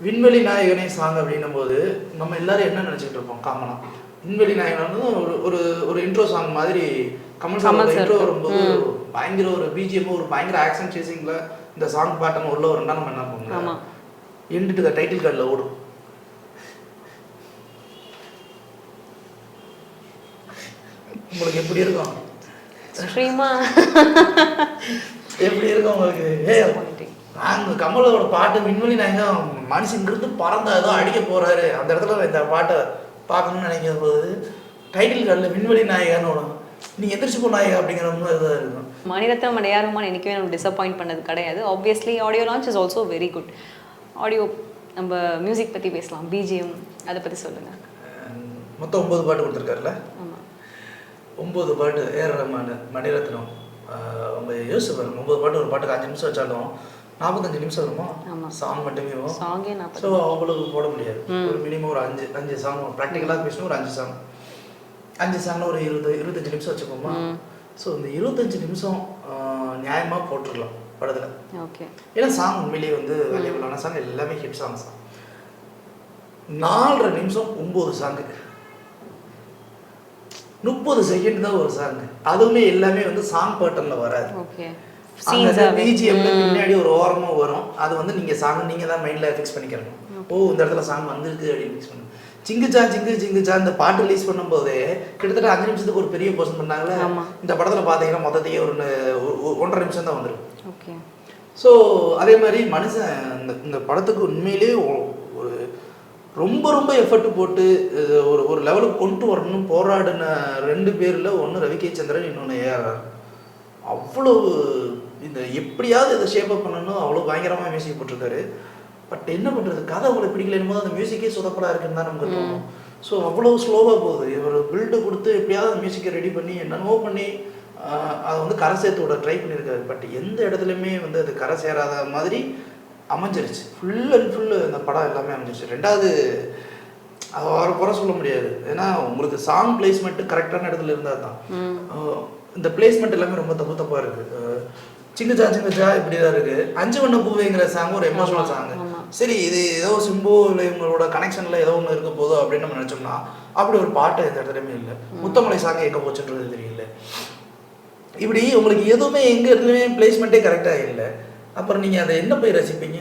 விண்வெளி நாயகனே சாங் அப்படின்னும் போது நம்ம எல்லாரும் என்ன நினச்சிக்கிட்டு இருப்போம் காமனாக? விண்வெளி நாயகன் வந்து ஒரு ஒரு ஒரு இன்ட்ரோ சாங் மாதிரி கமல் சார் இன்ட்ரோ வரும்போது பயங்கர ஒரு பிஜிஎம் ஒரு பயங்கர ஆக்ஷன் சேசிங்கில் இந்த சாங் பாட்டம் உள்ள வரும்னா நம்ம என்ன பண்ணுவோம்? எண்டுட்டு த டைட்டில் கார்டில் ஓடும். உங்களுக்கு எப்படி இருக்கும்? எப்படி இருக்கும் உங்களுக்கு? நாங்கள் கமலோட பாட்டு விண்வெளி நாயகன் மனுஷங்கிருந்து பறந்தா ஏதோ அடிக்க போறாரு, அந்த இடத்துல இந்த பாட்டை பார்க்கணும்னு நினைக்கும் போது டைட்டில் கார்டில் விண்வெளி நாயகன்னு ஓடும். நீ எதிர்த்து போ நாயகா அப்படிங்கிற மாதிரி இதாக இருக்கும். மணிரத்னம் அடையாறுமான் எனக்கே நம்ம டிசப்பாயிண்ட் பண்ணது கிடையாது. Obviously audio launch is also very good. Audio நம்ம மியூசிக் பற்றி பேசலாம், பிஜிஎம் அதை பற்றி சொல்லுங்கள். மொத்தம் 9 பாட்டு கொடுத்துருக்காருல்ல? ஆமாம், 9 பாட்டு. ஏஆர் ரஹ்மான், மணிரத்னம். அவங்க யோசிச்சு பாருங்க, 9 பாட்டு, ஒரு பாட்டுக்கு 5 நிமிஷம் வச்சாலும் 45 நிமிஷம் வருமா சாங் மட்டுமே வரும். ஸோ அவங்களுக்கு போட முடியாது. ஒரு மினிமம் ஒரு 5 சாங் ப்ராக்டிக்கலாக பேசணும். ஒரு 5 சாங்னா ஒரு 25 நிமிஷம் வச்சுக்கோமா. ஸோ இந்த 25 நிமிஷம் நியாயமாக போட்டுடலாம் படத்தில். ஓகே, ஏன்னா சாங் உண்மையிலேயே வந்து வேல்யூபிளான சாங், எல்லாமே ஹிட் சாங்ஸ் தான். 4.5 நிமிஷம் 9 சாங்கு, 30 செகண்ட் தான் ஒரு சாங். அதுவுமே எல்லாமே வந்து சாங் பேட்டர்னில் வராது. ஓகே, பிஜிஎம்ல பின்னாடி ஒரு ஓரமாக வரும். அது வந்து நீங்கள் சாங் நீங்கள் தான் மைண்டில் ஃபிக்ஸ் பண்ணிக்கிறணும். ஓ, இந்த இடத்துல சாங் வந்திருக்கு அப்படின்னு ஃபிக்ஸ் பண்ணணும். சிங்குச்சா சிங்குச்சா இந்த பாட்டு ரிலீஸ் பண்ணும்போது கிட்டத்தட்ட 5 நிமிஷத்துக்கு ஒரு பெரிய போர்ஷன் பண்ணாங்களே. இந்த படத்தில் பார்த்தீங்கன்னா மொத்தத்தையே ஒரு 1.5 நிமிஷம் தான் வந்துடும். ஓகே, ஸோ அதே மாதிரி மனுஷன் இந்த படத்துக்கு உண்மையிலேயே ஒரு ரொம்ப ரொம்ப எஃபர்ட் போட்டு ஒரு லெவலுக்கு கொண்டு வரணும்னு போராடின 2 பேரில் ஒன்று ரவி கே சந்திரன், இன்னொன்று ஏஆர். அவ்வளோ இந்த எப்படியாவது இதை ஷேப்பப் பண்ணணும் அவ்வளோ பயங்கரமாக மியூசிக் போட்டிருக்காரு. பட் என்ன பண்ணுறது, கதை அவங்களுக்கு பிடிக்கலன்னு போது அந்த மியூசிக்கே சொதப்படாக இருக்குன்னு தான் நமக்கு தோணும். ஸோ அவ்வளோ ஸ்லோவாக போகுது. இவர் பில்டு கொடுத்து எப்படியாவது அந்த மியூசிக்கை ரெடி பண்ணி என்னென்னமோ பண்ணி அதை வந்து கரை சேர்த்து விட ட்ரை பண்ணியிருக்காரு. பட் எந்த இடத்துலையுமே வந்து அது கரை சேராத மாதிரி அமைஞ்சிருச்சு. ஃபுல் அண்ட் ஃபுல்லு அந்த படம் எல்லாமே அமைஞ்சிருச்சு. 2வது அதை அவரை குறை சொல்ல முடியாது. ஏன்னா உங்களுக்கு சாங் பிளேஸ்மெண்ட்டு கரெக்டான இடத்துல இருந்தால் தான். இந்த பிளேஸ்மெண்ட் எல்லாமே ரொம்ப தப்பாக இருக்குது. சிங்குச்சா சிங்குச்சா இப்படி தான் இருக்குது. 5 வண்ண பூவைங்கிற சாங் ஒரு எமோஷனல் சாங். சரி, இது ஏதோ சிம்போ இல்லை இவங்களோட கனெக்ஷனில் ஏதோ ஒன்று இருக்க போதோ அப்படின்னு நம்ம நினச்சோம்னா அப்படி ஒரு பாட்டு எந்த இடத்துலையுமே இல்லை. முத்தமலை சாங் எங்கே போச்சுன்றது தெரியல. இப்படி உங்களுக்கு எதுவுமே எங்கே இடத்துலையுமே பிளேஸ்மெண்ட்டே கரெக்டாக இல்லை. அப்புறம் நீங்கள் அதை என்ன போய் ரசிப்பீங்க?